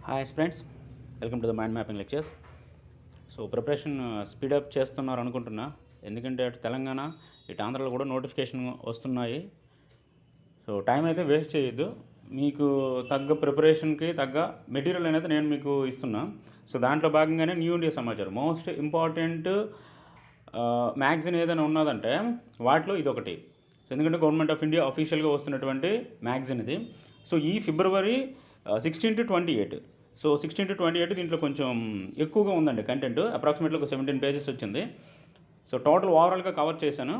Hi friends, welcome to the mind mapping lectures. So preparation speed up చేస్తున్నారు అనుకుంటున్నా, ఎందుకంటే అటు తెలంగాణ ఇటు ఆంధ్రాలో కూడా నోటిఫికేషన్ వస్తున్నాయి. సో టైం అయితే వేస్ట్ చేయొద్దు. మీకు తగ్గ ప్రిపరేషన్కి తగ్గ మెటీరియల్ అనేది నేను మీకు ఇస్తున్నా. సో దాంట్లో భాగంగానే న్యూ ఇండియా సమాచారం మోస్ట్ ఇంపార్టెంట్ మ్యాగజైన్ ఏదైనా ఉన్నదంటే వాటిలో ఇదొకటి. సో ఎందుకంటే గవర్నమెంట్ ఆఫ్ ఇండియా అఫీషియల్గా వస్తున్నటువంటి మ్యాగజైన్ ఇది. సో ఈ ఫిబ్రవరి 16 to 28. సో 16 to 28 దీంట్లో కొంచెం ఎక్కువగా ఉందండి కంటెంట్. అప్రాక్సిమేట్లీ ఒక 17 పేజెస్ వచ్చింది. సో టోటల్ ఓవరాల్గా కవర్ చేశాను.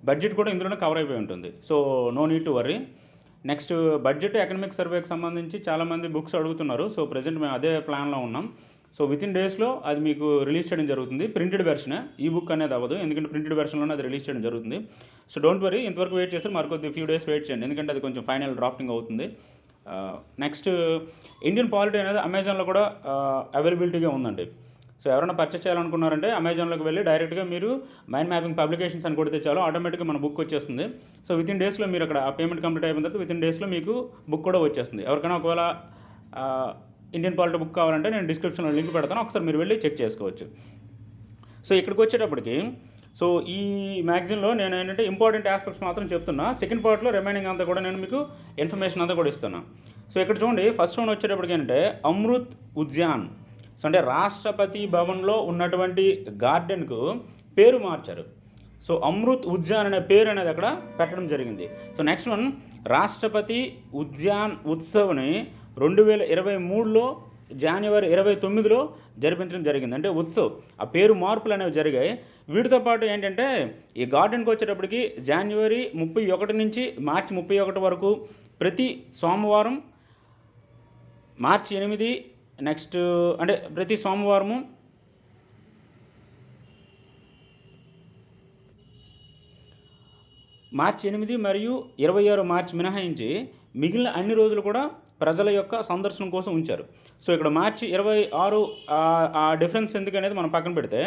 బడ్జెట్ కూడా ఇందులోనే కవర్ అయిపోయి ఉంటుంది. So no need to worry. Next budget economic సర్వేకి సంబంధించి చాలామంది బుక్స్ అడుగుతున్నారు. సో ప్రజెంట్ మేము అదే ప్లాన్లో ఉన్నాం. సో వితిన్ డేస్లో అది మీకు రిలీజ్ చేయడం జరుగుతుంది. ప్రింటెడ్ వెర్షన్, ఈ బుక్ అనేది అవ్వదు, ఎందుకంటే ప్రింటెడ్ వెర్షన్లోనే అది రిలీజ్ చేయడం జరుగుతుంది. సో డోంట్ వరీ, ఇంతవరకు వెయిట్ చేస్తారు, మరికొద్ది ఫ్యూ డేస్ వెయిట్ చేయండి, ఎందుకంటే అది కొంచెం ఫైనల్ డ్రాఫ్టింగ్ అవుతుంది. నెక్స్ట్ ఇండియన్ పాలిటీ అనేది అమెజాన్లో కూడా అవైలబిలిటీగా ఉందండి. సో ఎవరైనా పర్చేస్ చేయాలనుకున్నారంటే అమెజాన్లోకి వెళ్ళి డైరెక్ట్గా మీరు మైండ్ మ్యాపింగ్ పబ్లికేషన్స్ అని కొడితే చాలు, ఆటోమేటిక్గా మన బుక్ వచ్చేస్తుంది. సో వితిన్ డేస్లో మీరు అక్కడ పేమెంట్ కంప్లీట్ అయిపోయిన తర్వాత వితిన్ డేస్లో మీకు బుక్ కూడా వచ్చేస్తుంది. ఎవరికైనా ఒకవేళ ఇండియన్ పాలిటీ బుక్ కావాలంటే నేను డిస్క్రిప్షన్లో లింక్ పెడతాను, ఒకసారి మీరు వెళ్ళి చెక్ చేసుకోవచ్చు. సో ఇక్కడికి వచ్చేటప్పటికి సో ఈ మ్యాగజైన్లో నేను ఏంటంటే ఇంపార్టెంట్ ఆస్పెక్ట్స్ మాత్రం చెప్తున్నా. సెకండ్ పార్ట్లో రిమైనింగ్ అంతా కూడా నేను మీకు ఇన్ఫర్మేషన్ అంతా కూడా ఇస్తాను. సో ఇక్కడ చూడండి, ఫస్ట్ వన్ వచ్చేటప్పటికి ఏంటంటే అమృత్ ఉద్యాన్. సో అంటే రాష్ట్రపతి భవన్లో ఉన్నటువంటి గార్డెన్కు పేరు మార్చారు. సో అమృత్ ఉద్యాన్ అనే పేరు అనేది అక్కడ పెట్టడం జరిగింది. సో నెక్స్ట్ వన్, రాష్ట్రపతి ఉద్యాన్ ఉత్సవ్ని 2023లో జనవరి 29లో జరిపించడం జరిగింది. అంటే ఉత్సవ్, ఆ పేరు మార్పులు అనేవి జరిగాయి. వీటితో పాటు ఏంటంటే ఈ గార్డెన్కి వచ్చేటప్పటికి జనవరి 31 నుంచి మార్చి 31 వరకు ప్రతి సోమవారం, మార్చి 8 నెక్స్ట్ అంటే ప్రతి సోమవారము మార్చి 8 మరియు 26 మార్చి మినహాయించి మిగిలిన అన్ని రోజులు కూడా ప్రజల యొక్క సందర్శనం కోసం ఉంచారు. సో ఇక్కడ మార్చి 26 ఆ డిఫరెన్స్ ఎందుకనేది మనం పక్కన పెడితే,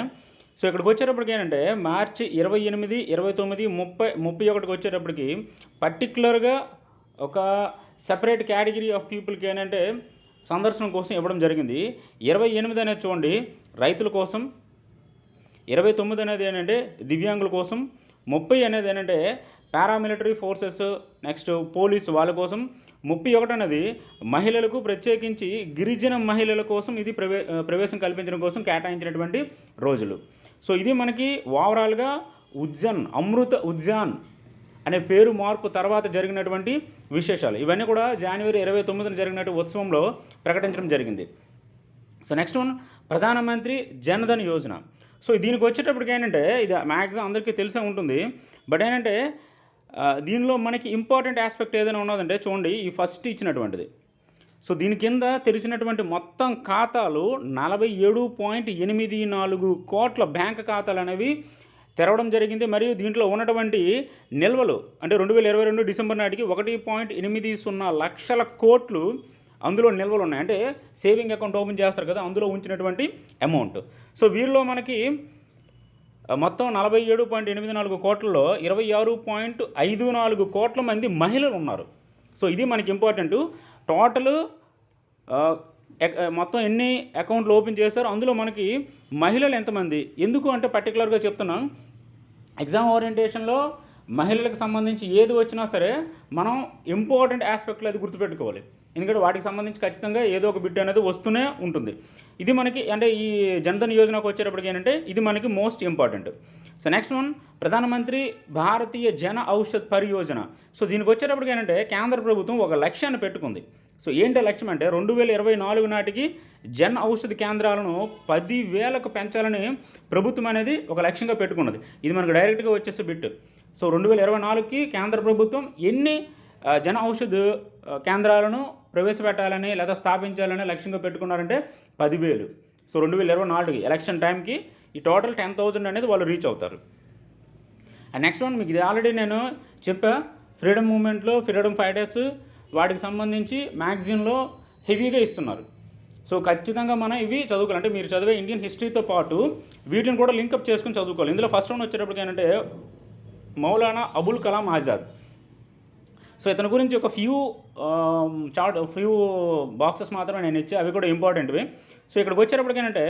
సో ఇక్కడికి వచ్చేటప్పటికి ఏంటంటే మార్చి 28, 29, 30, 31కి వచ్చేటప్పటికి పర్టికులర్గా ఒక సెపరేట్ కేటగిరీ ఆఫ్ పీపుల్కి ఏంటంటే సందర్శనం కోసం ఇవ్వడం జరిగింది. 28 అనేది చూడండి రైతుల కోసం, 29 అనేది ఏంటంటే దివ్యాంగుల కోసం, 30 అనేది ఏంటంటే పారామిలిటరీ ఫోర్సెస్ నెక్స్ట్ పోలీసు వాళ్ళ కోసం, 31 అనేది మహిళలకు, ప్రత్యేకించి గిరిజన మహిళల కోసం ఇది ప్రవేశం కల్పించడం కోసం కేటాయించినటువంటి రోజులు. సో ఇది మనకి ఓవరాల్గా ఉద్యాన్, అమృత ఉద్యాన్ అనే పేరు మార్పు తర్వాత జరిగినటువంటి విశేషాలు. ఇవన్నీ కూడా జనవరి 29న జరిగినటువంటి ఉత్సవంలో ప్రకటించడం జరిగింది. సో నెక్స్ట్ వన్, ప్రధానమంత్రి జనధన్ యోజన. సో దీనికి వచ్చేటప్పటికి ఏంటంటే ఇది మ్యాక్సిమం అందరికీ తెలిసే ఉంటుంది. బట్ ఏంటంటే దీనిలో మనకి ఇంపార్టెంట్ ఆస్పెక్ట్ ఏదైనా ఉన్నదంటే చూడండి, ఈ ఫస్ట్ ఇచ్చినటువంటిది. సో దీని కింద తెరిచినటువంటి మొత్తం ఖాతాలు 47.84 కోట్ల బ్యాంక్ ఖాతాలు అనేవి తెరవడం జరిగింది. మరియు దీంట్లో ఉన్నటువంటి నిల్వలు అంటే 2022 డిసెంబర్ నాటికి 1.80 లక్షల కోట్లు అందులో నిల్వలు ఉన్నాయి. అంటే సేవింగ్ అకౌంట్ ఓపెన్ చేస్తారు కదా, అందులో ఉంచినటువంటి అమౌంట్. సో వీరిలో మనకి మొత్తం 47.84 కోట్లలో 26.54 కోట్ల మంది మహిళలు ఉన్నారు. సో ఇది మనకి ఇంపార్టెంట్. టోటల్ మొత్తం ఎన్ని అకౌంట్లు ఓపెన్ చేశారో అందులో మనకి మహిళలు ఎంతమంది, ఎందుకు అంటే పర్టికులర్గా చెప్తున్నాం. ఎగ్జామ్ ఓరియంటేషన్లో మహిళలకు సంబంధించి ఏది వచ్చినా సరే మనం ఇంపార్టెంట్ ఆస్పెక్ట్లో అది గుర్తుపెట్టుకోవాలి, ఎందుకంటే వాటికి సంబంధించి ఖచ్చితంగా ఏదో ఒక బిట్ అనేది వస్తూనే ఉంటుంది. ఇది మనకి అంటే ఈ జనధన్ యోజనకు వచ్చేటప్పటికి ఏంటంటే ఇది మనకి most important. So next one, ప్రధానమంత్రి భారతీయ జన ఔషధ్ పరియోజన. సో దీనికి వచ్చేటప్పటికి ఏంటంటే కేంద్ర ప్రభుత్వం ఒక లక్ష్యాన్ని పెట్టుకుంది. సో ఏంటి లక్ష్యం అంటే 2024 నాటికి జన్ ఔషధ కేంద్రాలను 10,000కు పెంచాలని ప్రభుత్వం అనేది ఒక లక్ష్యంగా పెట్టుకున్నది. ఇది మనకు డైరెక్ట్గా వచ్చేసే బిట్. సో 2024కి కేంద్ర ప్రభుత్వం ఎన్ని జన ఔషధ కేంద్రాలను ప్రవేశపెట్టాలని లేదా స్థాపించాలని లక్ష్యంగా పెట్టుకున్నారంటే 10,000. సో 2024 ఎలక్షన్ టైంకి ఈ టోటల్ 10,000 అనేది వాళ్ళు రీచ్ అవుతారు. అండ్ నెక్స్ట్ వన్, మీకు ఇది ఆల్రెడీ నేను చెప్పా, ఫ్రీడమ్ మూమెంట్లో ఫ్రీడమ్ ఫైటర్స్ వాటికి సంబంధించి మ్యాగజైన్లో హెవీగా ఇస్తున్నారు. సో ఖచ్చితంగా మనం ఇవి చదువుకోవాలి. అంటే మీరు చదివే ఇండియన్ హిస్టరీతో పాటు వీటిని కూడా లింకప్ చేసుకుని చదువుకోవాలి. ఇందులో ఫస్ట్ వన్ వచ్చేటప్పటికి ఏంటంటే మౌలానా అబుల్ కలాం ఆజాద్. సో ఇతని గురించి ఒక ఫ్యూ బాక్సెస్ మాత్రమే నేను ఇచ్చి, అవి కూడా ఇంపార్టెంట్వి. సో ఇక్కడికి వచ్చేటప్పటికి ఏంటంటే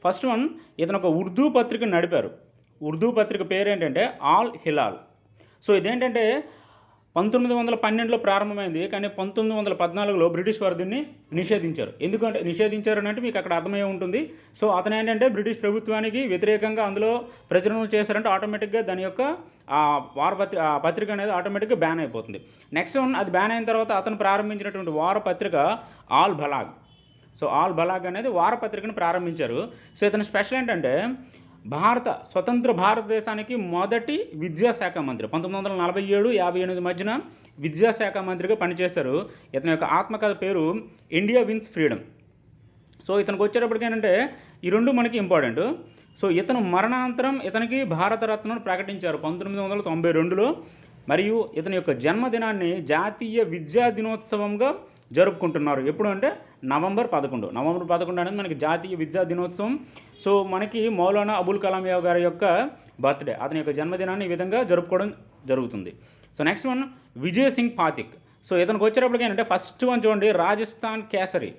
ఫస్ట్ వన్, ఇతను ఒక ఉర్దూ పత్రికను నడిపారు. ఉర్దూ పత్రిక పేరు ఏంటంటే ఆల్ హిలాల్. సో ఇదేంటంటే 1912లో ప్రారంభమైంది, కానీ 1914లో బ్రిటిష్ వారు దీన్ని నిషేధించారు. ఎందుకంటే నిషేధించారు అంటే మీకు అక్కడ అర్థమయ్యే ఉంటుంది. సో అతను ఏంటంటే బ్రిటిష్ ప్రభుత్వానికి వ్యతిరేకంగా అందులో ప్రచురణలు చేశారంటే ఆటోమేటిక్గా దాని యొక్క ఆ పత్రిక అనేది ఆటోమేటిక్గా బ్యాన్ అయిపోతుంది. నెక్స్ట్ వన్, అది బ్యాన్ అయిన తర్వాత అతను ప్రారంభించినటువంటి వారపత్రిక ఆల్ బలాగ్. సో ఆల్ బలాగ్ అనేది వారపత్రికను ప్రారంభించారు. సో ఇతని స్పెషల్ ఏంటంటే స్వతంత్ర భారతదేశానికి మొదటి విద్యాశాఖ మంత్రి. 1947-58 మధ్యన విద్యాశాఖ మంత్రిగా పనిచేశారు. ఇతని యొక్క ఆత్మకథ పేరు ఇండియా విన్స్ ఫ్రీడమ్. సో ఇతనికి వచ్చేటప్పటికి ఏంటంటే ఈ రెండు మనకి ఇంపార్టెంట్. సో ఇతను మరణాంతరం ఇతనికి భారతరత్నను ప్రకటించారు 1992లో. మరియు ఇతని యొక్క జన్మదినాన్ని జాతీయ విద్యా దినోత్సవంగా జరుపుకుంటున్నారు. ఎప్పుడు అంటే నవంబర్ 11 అనేది మనకి జాతీయ విద్యా దినోత్సవం. సో మనకి మౌలానా అబుల్ కలాం గారి యొక్క బర్త్డే, అతని యొక్క జన్మదినాన్ని ఈ విధంగా జరుపుకోవడం జరుగుతుంది. So next one, Vijay Singh Pathik. So ఇతనికి వచ్చేటప్పటికి ఏంటంటే ఫస్ట్ వన్ చూడండి, రాజస్థాన్ కేసరి.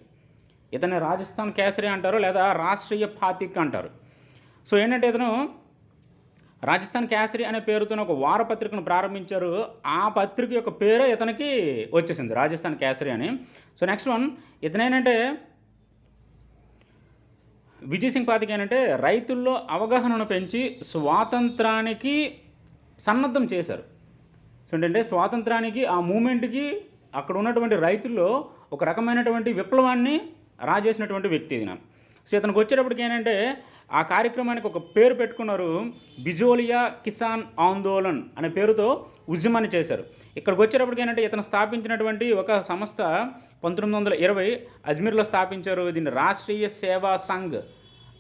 ఇతన్ని రాజస్థాన్ కేసరి అంటారు, లేదా రాష్ట్రీయ పాతిక్ అంటారు. సో ఏంటంటే ఇతను రాజస్థాన్ కేసరి అనే పేరుతో ఒక వారపత్రికను ప్రారంభించారు. ఆ పత్రిక యొక్క పేరే ఇతనికి వచ్చేసింది, రాజస్థాన్ కేసరి అని. సో నెక్స్ట్ వన్, ఇతనేంటంటే విజయ్ సింగ్ పాతిక్ ఏంటంటే రైతుల్లో అవగాహనను పెంచి స్వాతంత్రానికి సన్నద్ధం చేశారు. సో ఏంటంటే స్వాతంత్రానికి, ఆ మూమెంట్కి అక్కడ ఉన్నటువంటి రైతుల్లో ఒక రకమైనటువంటి విప్లవాన్ని రాజేసినటువంటి వ్యక్తి ఇది. సో ఇతనికి వచ్చేటప్పటికి ఏంటంటే ఆ కార్యక్రమానికి ఒక పేరు పెట్టుకున్నారు, బిజోలియా కిసాన్ ఆందోళన్ అనే పేరుతో ఉద్యమాన్ని చేశారు. ఇక్కడికి వచ్చేటప్పటికి ఏంటంటే ఇతను స్థాపించినటువంటి ఒక సంస్థ 1920 అజ్మీర్లో స్థాపించారు. దీన్ని రాష్ట్రీయ సేవా సంఘ్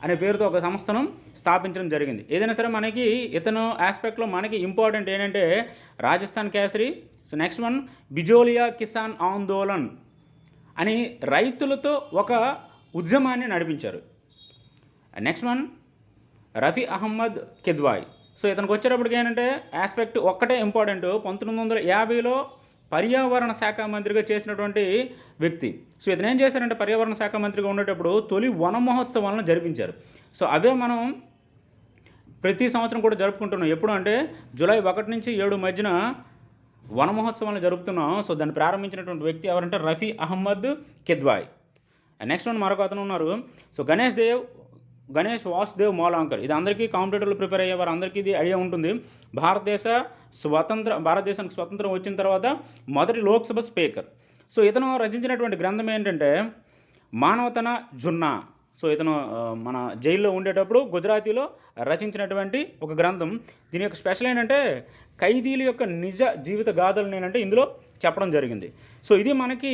అనే పేరుతో ఒక సంస్థను స్థాపించడం జరిగింది. ఏదైనా సరే మనకి ఇతను ఆస్పెక్ట్లో మనకి ఇంపార్టెంట్ ఏంటంటే Rajasthan Kesari. So next one, Bijolia Kisan Andolan అని రైతులతో ఒక ఉద్యమాన్ని నడిపించారు. Next one, Rafi Ahmed Kidwai. So ఇతనికి వచ్చేటప్పటికి ఏంటంటే ఆస్పెక్ట్ ఒక్కటే ఇంపార్టెంట్, 1950లో పర్యావరణ శాఖ మంత్రిగా చేసినటువంటి వ్యక్తి. సో ఇతను ఏం చేశారంటే పర్యావరణ శాఖ మంత్రిగా ఉండేటప్పుడు తొలి వన మహోత్సవాలను జరిపించారు. సో అవే మనం ప్రతి సంవత్సరం కూడా జరుపుకుంటున్నాం. ఎప్పుడు అంటే జూలై 1 నుంచి 7 మధ్యన వన మహోత్సవాలను జరుపుతున్నాం. సో దాన్ని ప్రారంభించినటువంటి వ్యక్తి ఎవరంటే రఫీ అహ్మద్ కిద్వాయ్. నెక్స్ట్ వన్, మరొక అతను ఉన్నారు. సో గణేష్ వాసుదేవ్ మౌలాంకర్. ఇది అందరికీ కాంపిటేటివ్లో ప్రిపేర్ అయ్యే వారు అందరికీ ఇది ఐడియా ఉంటుంది. భారతదేశానికి స్వతంత్రం వచ్చిన తర్వాత మొదటి లోక్సభ స్పీకర్. సో ఇతను రచించినటువంటి గ్రంథం ఏంటంటే మానవతన జున్నా. సో ఇతను మన జైల్లో ఉండేటప్పుడు గుజరాతీలో రచించినటువంటి ఒక గ్రంథం. దీని యొక్క స్పెషల్ ఏంటంటే ఖైదీల యొక్క నిజ జీవిత గాథలను ఏంటంటే ఇందులో చెప్పడం జరిగింది. సో ఇది మనకి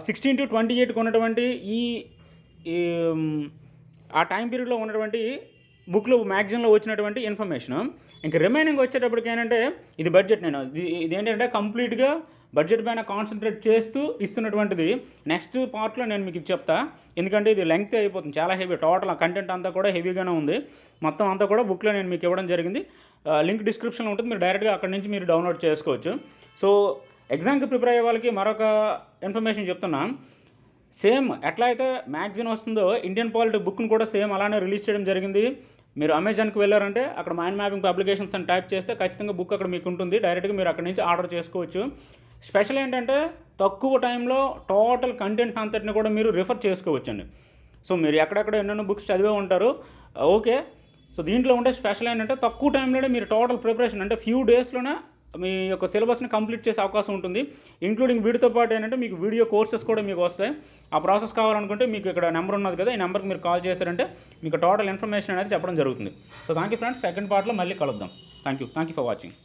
16 to 28 ఉన్నటువంటి ఈ ఆ టైం పీరియడ్లో ఉన్నటువంటి బుక్లో మ్యాగజైన్లో వచ్చినటువంటి ఇన్ఫర్మేషన్. ఇంక రిమైనింగ్ వచ్చేటప్పటికి ఏంటంటే ఇది బడ్జెట్, నేను ఇది ఏంటంటే కంప్లీట్గా బడ్జెట్ పైన కాన్సన్ట్రేట్ చేస్తూ ఇస్తున్నటువంటిది. నెక్స్ట్ పార్ట్లో నేను మీకు చెప్తా, ఎందుకంటే ఇది లెంగ్త్ అయిపోతుంది, చాలా హెవీ. టోటల్ కంటెంట్ అంతా కూడా హెవీగానే ఉంది. మొత్తం అంతా కూడా బుక్లో నేను మీకు ఇవ్వడం జరిగింది. లింక్ డిస్క్రిప్షన్లో ఉంటుంది, మీరు డైరెక్ట్గా అక్కడి నుంచి మీరు డౌన్లోడ్ చేసుకోవచ్చు. సో ఎగ్జామ్కి ప్రిపేర్ అయ్యే వాళ్ళకి మరొక ఇన్ఫర్మేషన్ చెప్తున్నా. సేమ్ ఎట్లా అయితే మ్యాగజైన్ వస్తుందో ఇండియన్ పాలిటీ బుక్ను కూడా సేమ్ అలానే రిలీజ్ చేయడం జరిగింది. మీరు అమెజాన్కి వెళ్ళారంటే అక్కడ మైండ్ మ్యాపింగ్ పబ్లికేషన్స్ అని టైప్ చేస్తే ఖచ్చితంగా బుక్ అక్కడ మీకు ఉంటుంది. డైరెక్ట్గా మీరు అక్కడ నుంచి ఆర్డర్ చేసుకోవచ్చు. స్పెషల్ ఏంటంటే తక్కువ టైంలో టోటల్ కంటెంట్ అంతటిని కూడా మీరు రిఫర్ చేసుకోవచ్చండి. సో మీరు ఎక్కడెక్కడ ఎన్నెన్నో బుక్స్ చదివే ఉంటారు, ఓకే. సో దీంట్లో ఉండే స్పెషల్ ఏంటంటే తక్కువ టైంలోనే మీరు టోటల్ ప్రిపరేషన్ అంటే ఫ్యూ డేస్లోనే మీ యొక్క సిలబస్ని కంప్లీట్ చేసే అవకాశం ఉంటుంది. ఇంక్లూడింగ్ వీటితో పాటు ఏంటంటే మీకు వీడియో కోర్సెస్ కూడా మీకు వస్తాయి. ఆ ప్రాసెస్ కావాలనుకుంటే మీకు ఇక్కడ నెంబర్ ఉన్నది కదా, ఈ నెంబర్కి మీరు కాల్ చేశారంటే మీకు టోటల్ ఇన్ఫర్మేషన్ అనేది చెప్పడం జరుగుతుంది. So thank you friends, second పార్ట్లో మళ్ళీ కలుద్దాం. Thank you for watching.